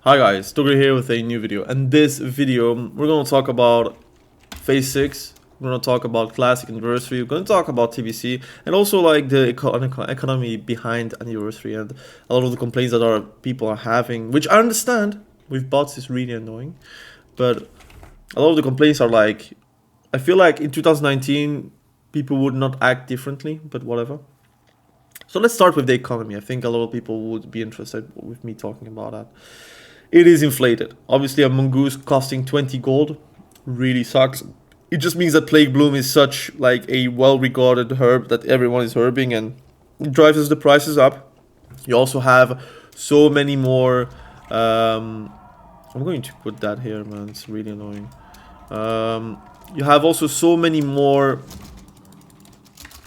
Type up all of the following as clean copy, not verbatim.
Hi guys, Tugger here with a new video. And this video, we're going to talk about Phase 6, we're going to talk about Classic Anniversary, we're going to talk about TBC, and also like the economy behind Anniversary and a lot of the complaints that people are having, which I understand, with bots is really annoying, but a lot of the complaints are like, I feel like in 2019, people would not act differently, but whatever. So let's start with the economy. I think a lot of people would be interested with me talking about that. It is inflated. Obviously, a mongoose costing 20 gold really sucks. It just means that Plague Bloom is such like a well-regarded herb that everyone is herbing and it drives the prices up. You also have so many more. I'm going to put that here, man. It's really annoying. You have also so many more.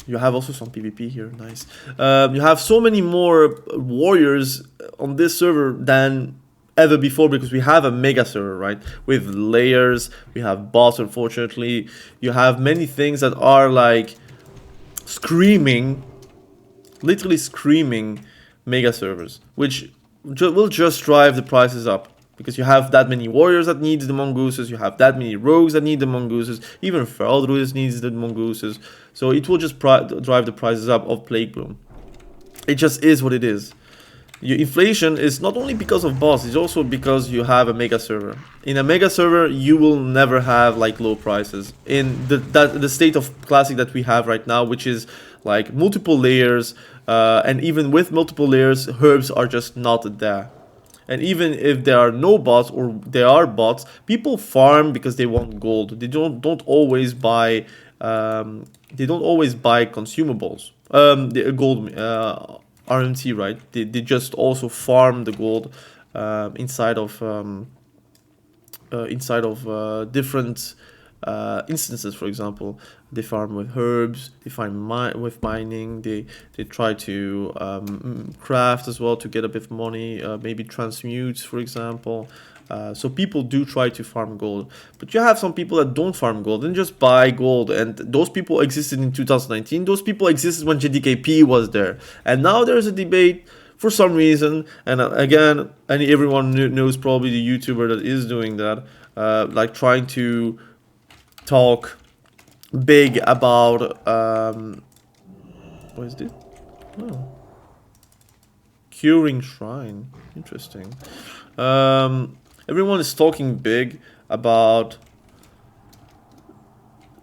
You have also some PvP here, nice. You have so many more warriors on this server than ever before because we have a mega server, right? With layers, we have bots, unfortunately. You have many things that are like screaming, literally screaming mega servers, which will just drive the prices up. Because you have that many warriors that need the mongooses, you have that many rogues that need the mongooses, even feral druids needs the mongooses. So it will just drive the prices up of Plague Bloom. It just is what it is. Your inflation is not only because of bots, it's also because you have a mega server. In a mega server, you will never have like low prices. In the state of Classic that we have right now, which is like multiple layers, and even with multiple layers, herbs are just not there. And even if there are no bots or there are bots, people farm because they want gold. They don't always buy consumables. The gold RMT, right? They just also farm the gold inside of different instances. For example, they farm with herbs, they farm with mining, they try to craft as well to get a bit of money, maybe transmutes, for example. So people do try to farm gold, but you have some people that don't farm gold and just buy gold, and those people existed in 2019. Those people existed when GDKP was there, and now there's a debate for some reason, and again, everyone knows probably the YouTuber that is doing that, like trying to talk big about what is this? Oh, curing shrine. Interesting. Everyone is talking big about.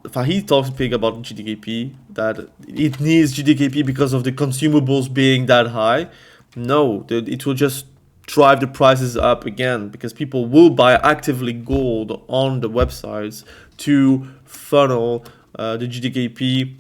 Fahid talks big about GDKP, that it needs GDKP because of the consumables being that high. No, it will just drive the prices up again because people will buy actively gold on the websites to funnel the GDKP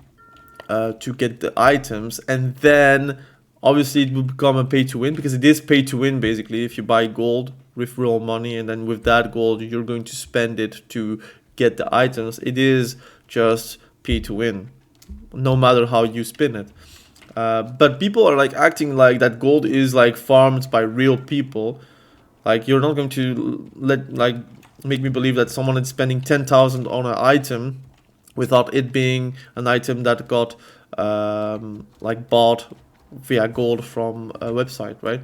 to get the items, and then obviously it will become a pay to win because it is pay to win basically if you buy gold with real money, and then with that gold you're going to spend it to get the items. It is just pay to win no matter how you spin it. But people are like acting like that gold is like farmed by real people. Like you're not going to make me believe that someone is spending 10,000 on an item without it being an item that got like bought via gold from a website, right?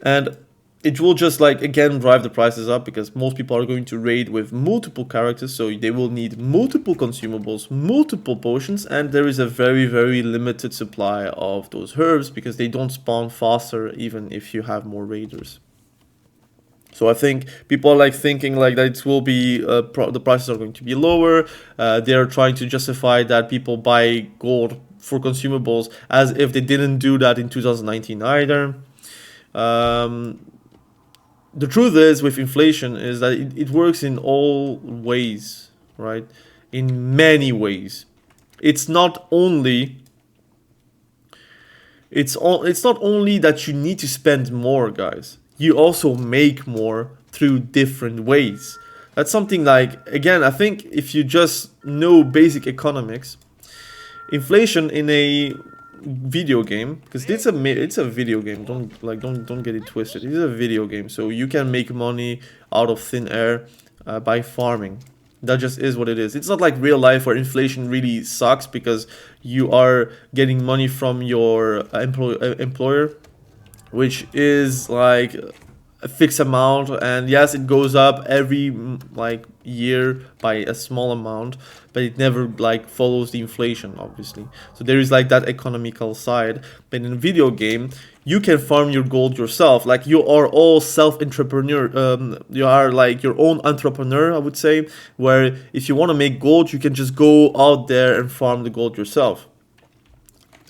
And it will just like again drive the prices up because most people are going to raid with multiple characters, so they will need multiple consumables, multiple potions, and there is a very limited supply of those herbs because they don't spawn faster even if you have more raiders. So I think people are like thinking like that it will be the prices are going to be lower. They're trying to justify that people buy gold for consumables as if they didn't do that in 2019 either. The truth is with inflation is that it works in all ways, right? In many ways. It's not only that you need to spend more, guys. You also make more through different ways. That's something like, again, I think if you just know basic economics, inflation in a video game, because it's a video game, don't get it twisted. It's a video game, so you can make money out of thin air by farming. That just is what it is. It's not like real life where inflation really sucks because you are getting money from your employer, which is like a fixed amount, and yes, it goes up every like year by a small amount, but it never like follows the inflation, obviously. So there is like that economical side. But in a video game, you can farm your gold yourself. Like, you are all self-entrepreneur. You are like your own entrepreneur, I would say, where if you want to make gold, you can just go out there and farm the gold yourself.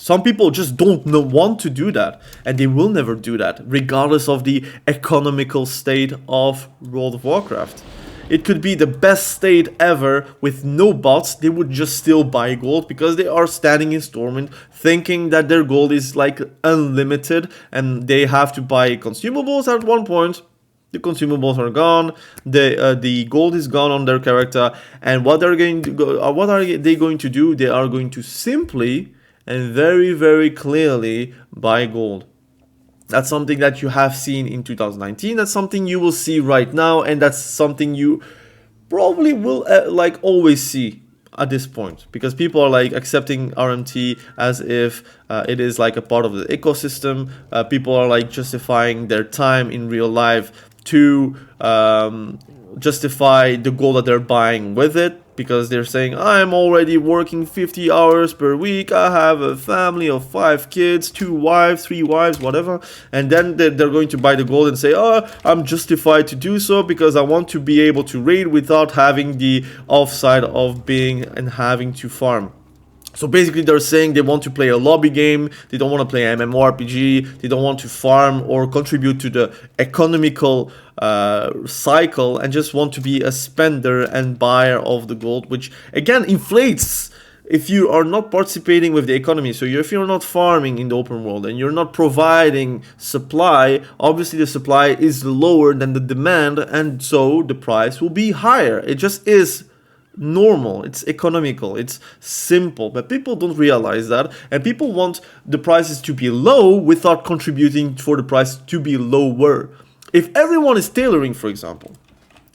Some people just don't want to do that, and they will never do that, regardless of the economical state of World of Warcraft. It could be the best state ever with no bots, they would just still buy gold because they are standing in Stormwind thinking that their gold is like unlimited, and they have to buy consumables at one point. The consumables are gone, the gold is gone on their character, and what are they going to do? They are going to simply and very, very clearly buy gold. That's something that you have seen in 2019. That's something you will see right now, and that's something you probably will like always see at this point, because people are like accepting RMT as if it is like a part of the ecosystem. People are like justifying their time in real life to justify the gold that they're buying with it, because they're saying, I'm already working 50 hours per week, I have a family of 5 kids, 2 wives, 3 wives, whatever, and then they're going to buy the gold and say, oh, I'm justified to do so because I want to be able to raid without having the offside of being and having to farm. So basically they're saying they want to play a lobby game, they don't want to play MMORPG, they don't want to farm or contribute to the economical cycle, and just want to be a spender and buyer of the gold, which again inflates if you are not participating with the economy. So if you're not farming in the open world and you're not providing supply, obviously the supply is lower than the demand, and so the price will be higher. It just is normal, it's economical, it's simple, but people don't realize that, and people want the prices to be low without contributing for the price to be lower. If everyone is tailoring, for example,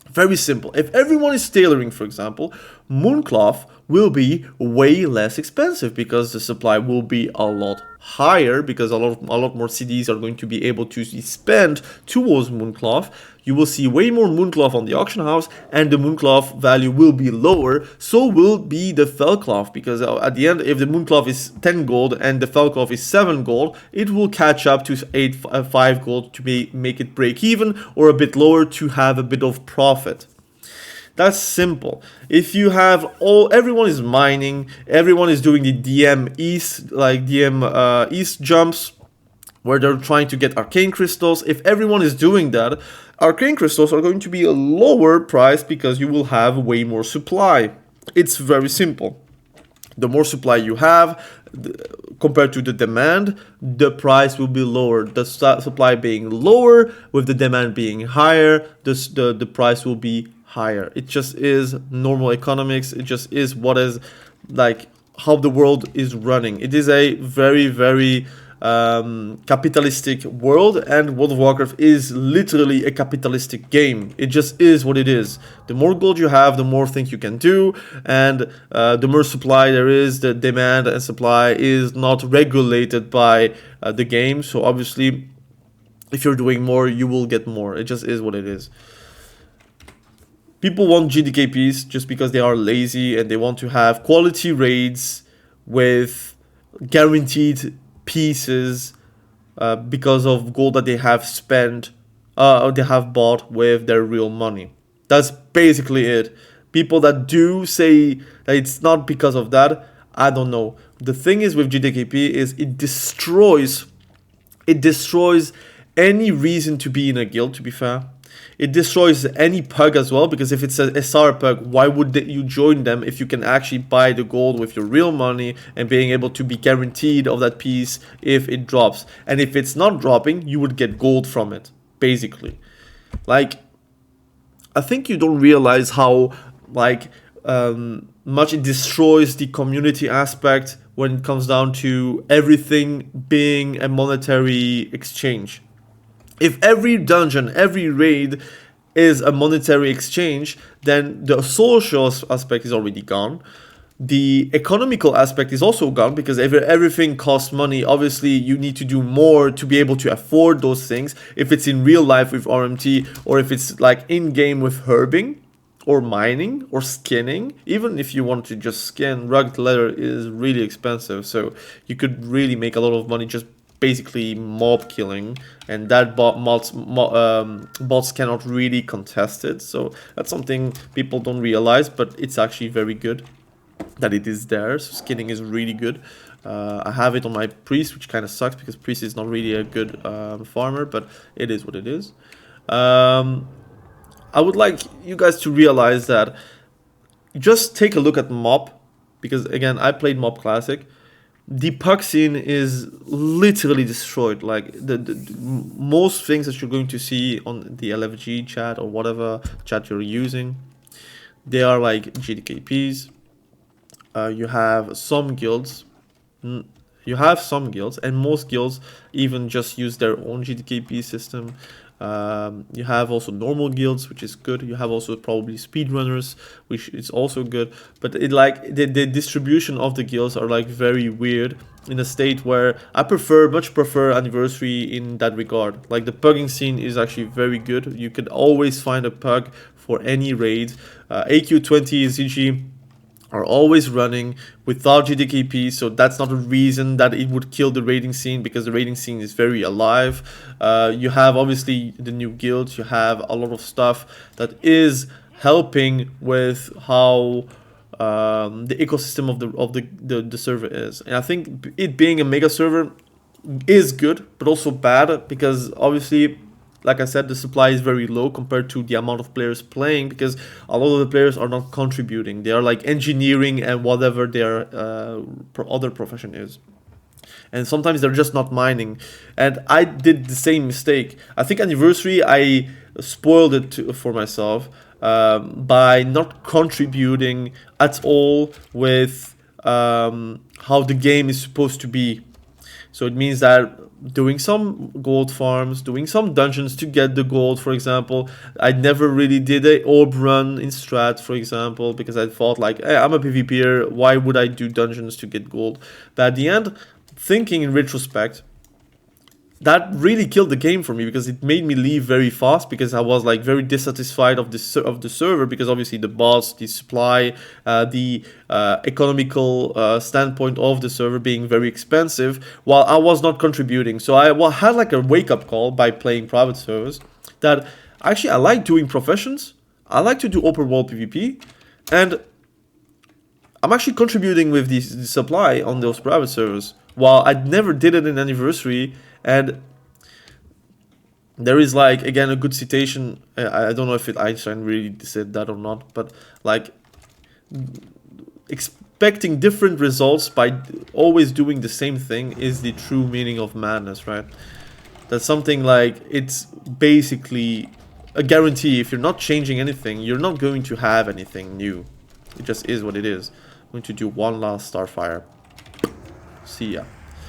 very simple, if everyone is tailoring, for example, Mooncloth will be way less expensive because the supply will be a lot higher, because a lot more CDs are going to be able to be spent towards Mooncloth. You will see way more Mooncloth on the auction house, and the Mooncloth value will be lower, so will be the Felcloth, because at the end, if the Mooncloth is 10 gold and the Felcloth is 7 gold, it will catch up to 5 gold to make it break even, or a bit lower to have a bit of profit. That's simple. If you have everyone is mining, everyone is doing the DM East, like DM East jumps, where they're trying to get arcane crystals. If everyone is doing that, arcane crystals are going to be a lower price because you will have way more supply. It's very simple. The more supply you have compared to the demand, the price will be lower. The supply being lower with the demand being higher, the price will be higher. It just is normal economics. It just is what is like how the world is running. It is a very, very capitalistic world, and World of Warcraft is literally a capitalistic game. It just is what it is. The more gold you have, the more things you can do, and the more supply there is. The demand and supply is not regulated by the game, so obviously if you're doing more, you will get more. It just is what it is. People want GDKPs just because they are lazy and they want to have quality raids with guaranteed pieces because of gold that they have spent or they have bought with their real money. That's basically it. People that do say that it's not because of that, I don't know. The thing is with GDKP is it destroys any reason to be in a guild, to be fair. It destroys any pug as well, because if it's a SR pug, why would you join them if you can actually buy the gold with your real money and being able to be guaranteed of that piece if it drops? And if it's not dropping, you would get gold from it, basically. Like, I think you don't realize how like much it destroys the community aspect when it comes down to everything being a monetary exchange. If every dungeon, every raid is a monetary exchange, then the social aspect is already gone. The economical aspect is also gone because everything costs money. Obviously, you need to do more to be able to afford those things. If it's in real life with RMT, or if it's like in-game with herbing, or mining, or skinning. Even if you want to just skin, rugged leather is really expensive. So you could really make a lot of money just basically mob killing, and that bots cannot really contest it. So that's something people don't realize, but it's actually very good that it is there. So skinning is really good. I have it on my priest, which kind of sucks because priest is not really a good farmer, but it is what it is. I would like you guys to realize that just take a look at mob, because again, I played mob classic. The puck scene is literally destroyed. Like the most things that you're going to see on the LFG chat or whatever chat you're using, they are like GDKPs. You have some guilds. And most guilds even just use their own GDKP system. You have also normal guilds, which is good. You have also probably speedrunners, which is also good. But it like the distribution of the guilds are like very weird in a state where I much prefer anniversary in that regard. Like the pugging scene is actually very good. You could always find a pug for any raid. AQ20 ZG are always running without GDKP, so that's not a reason that it would kill the raiding scene, because the raiding scene is very alive. You have obviously the new guilds, you have a lot of stuff that is helping with how the ecosystem of the server is. And I think it being a mega server is good, but also bad, because obviously, like I said, the supply is very low compared to the amount of players playing, because a lot of the players are not contributing. They are like engineering and whatever their other profession is. And sometimes they're just not mining. And I did the same mistake. I think anniversary, I spoiled it for myself by not contributing at all with how the game is supposed to be. So it means that doing some gold farms, doing some dungeons to get the gold, for example. I never really did a orb run in strat, for example, because I thought like, hey, I'm a PvPer, why would I do dungeons to get gold? But at the end, thinking in retrospect, that really killed the game for me, because it made me leave very fast, because I was like very dissatisfied of the server, because obviously the bots, the supply, the economical standpoint of the server being very expensive, while I was not contributing. So I had like a wake-up call by playing private servers that actually I like doing professions, I like to do open world PvP, and I'm actually contributing with the supply on those private servers, while I never did it in anniversary. And there is like, again, a good citation. I don't know if Einstein really said that or not, but like expecting different results by always doing the same thing is the true meaning of madness, right? That's something like, it's basically a guarantee. If you're not changing anything, you're not going to have anything new. It just is what it is. I'm going to do one last Starfire. See ya.